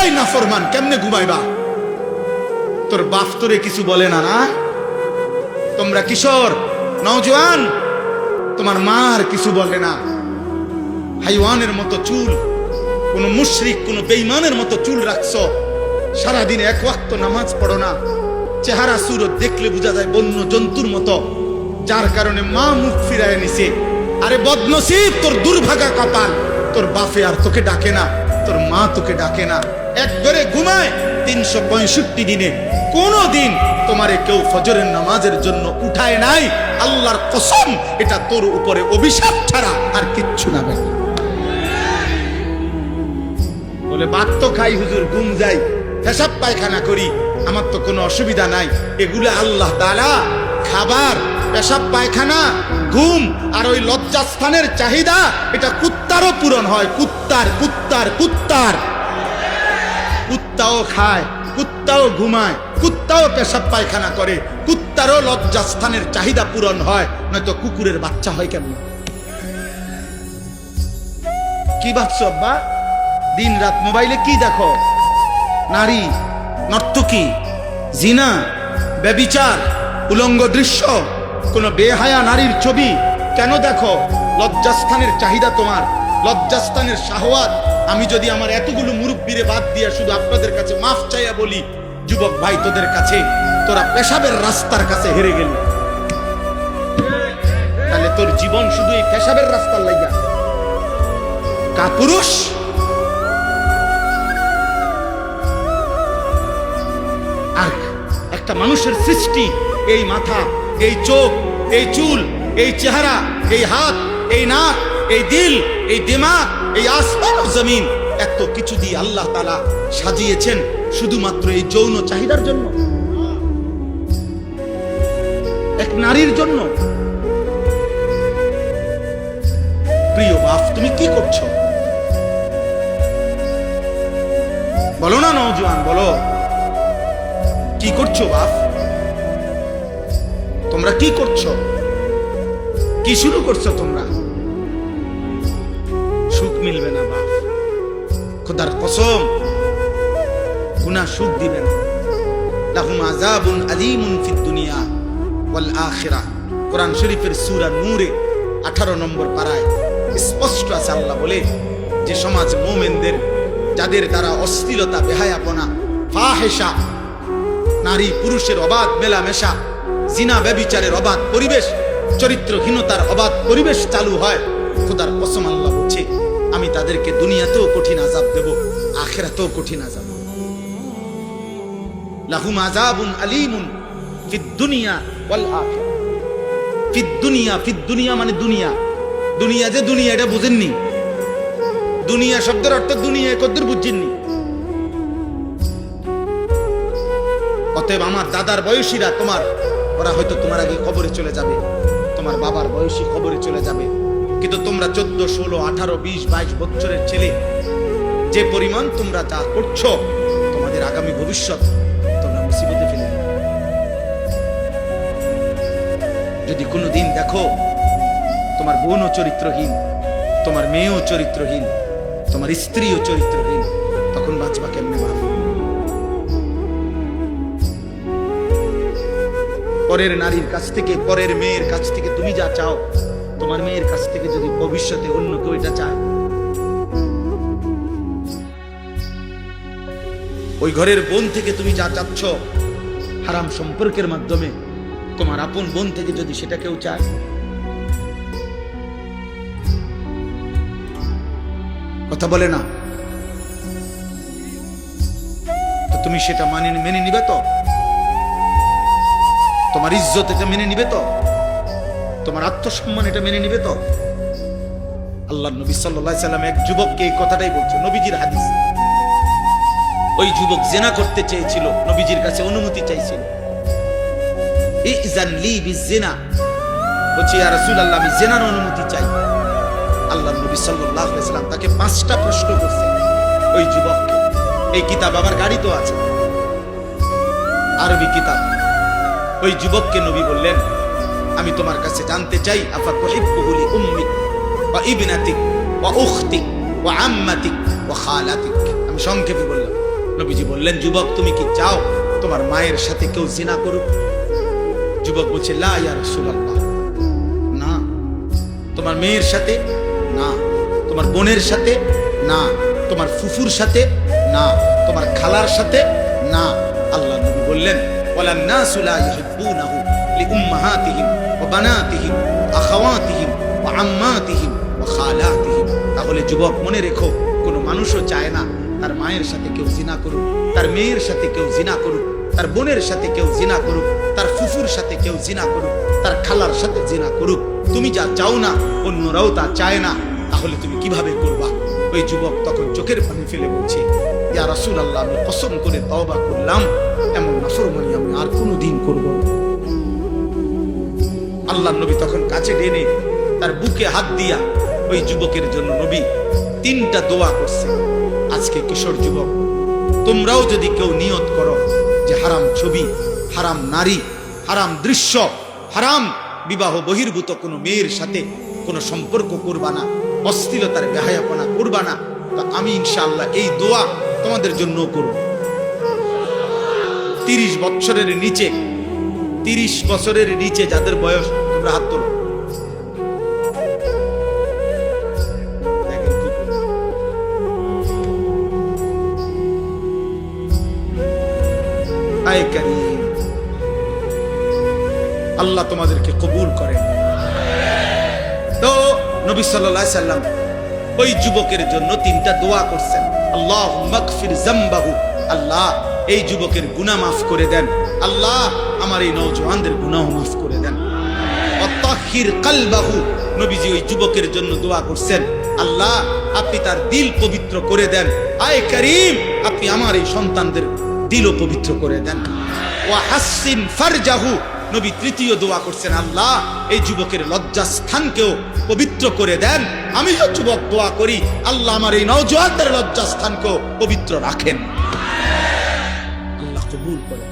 এই নাফরমান কেমনে ঘুমাইবা? তোর বাপ তোরে কিছু বলে না? না, তোমরা কিশোর নওজোয়ান, তোমার মার কিছু বলে না? হাইওয়ানের মতো চুল, কোন মুশরিক কোন বেঈমানের মতো চুল রাখছো, সারাদিন এক ওয়াক্ত নামাজ পড়ো না, চেহারা সুরত দেখলে বোঝা যায় বন্য জন্তুর মতো, যার কারণে মা মুখ ফিরায় নিছে। আরে বদনসিব, তোর দুর্ভাগা কপাল, তোর বাপে আর তোকে ডাকে না, তোর মা তোকে ডাকে না। একবারে ঘুমায় 365 দিনে কোন দিন তোমারে কেউ ফজরের নামাজের জন্য উঠায় নাই। আল্লাহর কসম, এটা তোর উপরে অভিশাপ ছাড়া আর কিচ্ছু না। বলে ভাত তো খাই হুজুর, ঘুম যাই, পেশাব পায়খানা করি, আমার তো কোনো অসুবিধা নাই। এগুলো আল্লাহ তাআলা খাবার, পেশাব পায়খানা, ঘুম আর ওই লজ্জাস্থানের চাহিদা, এটা কুত্তারও পূরণ হয়। কুত্তার কুত্তার কুত্তার কুত্তাও খায়, কুত্তাও ঘুমায়, কুত্তাও পেশাব পায়খানা করে, কুত্তারও লজ্জাস্থানের চাহিদা পূরণ হয়, নয়তো কুকুরের বাচ্চা হয় কেমন? কি ভাবছো আব্বা? দিন রাত মোবাইলে কি দেখো? নারী, নর্তকী, জিনা, ব্যভিচার, উলঙ্গ দৃশ্য, কোন বেহায়া নারীর ছবি কেন দেখো? লজ্জাস্থানের চাহিদা তোমার, লজ্জাস্থানের শাহওয়াত। আমি যদি আমার এতগুলো মুরব্বিরে বাদ দিয়ে শুধু আপনাদের কাছে মাফ চাইয়া বলি, যুবক ভাই তোদের কাছে, তোরা পেশাবের রাস্তার কাছে হেরে গেলি, তাহলে তোর জীবন শুধু এই পেশাবের রাস্তার লাইগা। কাপুরুষ, আর একটা মানুষের সৃষ্টি, এই মাথা, এই চোখ, এই চুল, এই চেহারা, এই হাত, এই নাক, এই দিল, এই দিমাগ, এই আসমান ও জমিন, এত কিছু দিয়ে আল্লাহ তাআলা সাজিয়েছেন শুধুমাত্র এই যৌন চাহিদার জন্য, এক নারীর জন্য। প্রিয় বাপ, তুমি কি করছো? বলো না নওজোয়ান, বলো কি করছো বাপ? তোমরা কি করছো? কি শুরু করছো তোমরা? সুখ মিলবে না বাপ, খোদার কসম, গুনাহ সুখ দিবে না। লাহুম আযাবুন আলীমুন ফিদ দুনিয়া ওয়াল আখিরাহ। কোরআন শরীফের সূরা নূরে 18 নম্বর পারায় স্পষ্ট আছে, আল্লাহ বলে যে সমাজ মুমিনদের, যাদের দ্বারা অশ্লীলতা, বেহায়াপনা, ফাহিশা, নারী পুরুষের অবাধ মেলামেশা, জিনা ব্যভিচারের অবাধ পরিবেশ, চরিত্রহীনতার অবাধ পরিবেশ চালু হয়, খোদার কসম আল্লাহ বলছে আমি তাদেরকে দুনিয়াতেও কঠিন আযাব দেব, আখিরাতেও কঠিন আযাব। লাহুম আযাবুন আলীমুন ফিদ দুনিয়া ওয়াল আখিরাহ। ফিদ দুনিয়া, ফিদ দুনিয়া মানে দুনিয়া, দুনিয়া যে দুনিয়া এটা বুঝেননি। দুনিয়া শব্দের অর্থ দুনিয়া কদ্দুর বুঝছেননি। অতএব আমার দাদার বয়সীরা, তোমার, ওরা হয়তো তোমার আগে কবরে চলে যাবে, তোমার বাবার বয়সী কবরে চলে যাবে, কিন্তু তোমরা 14, 16, 18, 20, 22 বছরের ছেলে, যে পরিমাণ তোমরা যা করছো, তোমাদের আগামী ভবিষ্যৎ তোমরা মুসিবতে ফেলে দেবে। যদি কোনোদিন দেখো তোমার বোনও চরিত্রহীন, তোমার মেয়েও চরিত্রহীন, তোমার স্ত্রীও চরিত্রহীন, তখন বাঁচবা কেমনে বাপ? পরের নারীর কাছ থেকে, পরের মেয়ের কাছ থেকে তুমি যা চাও, তোমার মেয়ের কাছ থেকে যদি ভবিষ্যতে অন্য কেউ এটা চায়, ওই ঘরের বোন থেকে তুমি যা চাচ্ছ হারাম সম্পর্কের মাধ্যমে, তোমার আপন বোন থেকে যদি সেটা কেউ চায়, কথা বলে না তো তুমি সেটা মেনে নিবে তো? তোমার ইজ্জত এটা মেনে নিবে তো? তোমার আত্মসম্মান এটা মেনে নিবে তো? আল্লাহর নবী সাল্লাল্লাহু আলাইহি সাল্লাম এক যুবককে এই কথাটাই বলছে, নবীজির হাদিস। ওই যুবক জিনা করতে চেয়েছিল, নবীজির কাছে অনুমতি চাইছিল। ইযান লি বিজিনা, বলছে ইয়া রাসূলুল্লাহ আমি জিনার অনুমতি চাই। আল্লাহর নবী সাল্লাল্লাহু আলাইহি সাল্লাম তাকে 5টা প্রশ্ন করছেন ওই যুবককে। এই কিতাব আমার গাড়িতে আছে, আরবি কিতাব। ওই যুবককে নবী বললেন আমি তোমার কাছে জানতে চাই, আফাতুহিব্বুহু লি উম্মিক ওয়া ইবনাতিক ওয়া উখতিক ওয়া আম্মাতিক ওয়া খালাতিক। আমি সংক্ষেপে বললাম, নবীজি বললেন, যুবক তুমি কি চাও তোমার মায়ের সাথে কেউ জিনা করুক? যুবক বলছে, লা ইয়া রাসূলুল্লাহ, না। তোমার মেয়ের সাথে না, তোমার বোনের সাথে না, তোমার ফুফুর সাথে না, তোমার খালার সাথে না। আল্লাহ নবী বললেন, ওয়ালান নাসু লা ইউহিব্বুনাহু লিউম্মাহাতিহিম ওয়া বানাতিহিম ওয়া আখাওয়াতিহিম ওয়া আম্মাতিহিম ওয়া খালাতিহিম। তাহলে যুবক মনে রেখো, কোনো মানুষও চায় না তার মায়ের সাথে কেউ জিনা করুক, তার মেয়ের সাথে কেউ জিনা করুক, তার বোনের সাথে কেউ জিনা করুক, তার ফুফুর সাথে কেউ জিনা করুক, তার খালার সাথে জিনা করুক। তুমি যা চাও না অন্যরাও তা চায় না, তাহলে তুমি কিভাবে করবা? ওই যুবক তখন চোখের পানি ফেলে বলছে, ইয়া রাসূলুল্লাহ, আমি কসম করে তওবা করলাম, এমন নাফরমানি আমি আর কোনোদিন করব না। আল্লাহর নবী তখন কাছে টেনে তার বুকে হাত দিয়া ওই যুবকের জন্য নবী 3টা দোয়া করছে। আজকে কিশোর যুবক, তোমরাও যদি কেউ নিয়ত করো যে হারাম ছবি, হারাম নারী, হারাম দৃশ্য, হারাম বিবাহ বহির্ভূত কোনো মেয়ের সাথে কোনো সম্পর্ক করবা না, অশ্লীলতার বেহায়াপনা করবা না, তো আমি ইনশাআল্লাহ এই দোয়া তোমাদের জন্য করব। 30 বছরের নিচে, 30 বছরের নিচে যাদের বয়স, তোমরা হাত তোলো। আয় কারীম, আল্লাহ তোমাদেরকে কবুল করেন। তো নবী সাল্লাল্লাহু আলাইহি সাল্লাম ওই যুবকের জন্য 3টা দোয়া করছেন। আল্লাহুম্মা গফির যামবাহু, আল্লাহ এই যুবকের গুনাহ মাফ করে দেন, আল্লাহ আমার এই নওজওয়ানদের গুনাহ মাফ করে দেন। ওয়াতাহির কলবাহু, নবীজি ওই যুবকের জন্য দোয়া করছেন, আল্লাহ আপনি তার দিল পবিত্র করে দেন। আয় কারীম, আপনি আমার এই সন্তানদের দিলও পবিত্র করে দেন। ওয়া হাসসিন ফারজাহু, নবী 3য় দোয়া করছেন, আল্লাহ এই যুবকের লজ্জাস্থানকেও পবিত্র করে দেন। আমি যে যুবক দোয়া করি, আল্লাহ আমার এই নওজওয়ানদের লজ্জাস্থানকেও পবিত্র রাখেন। আল্লাহ কবুল করেন।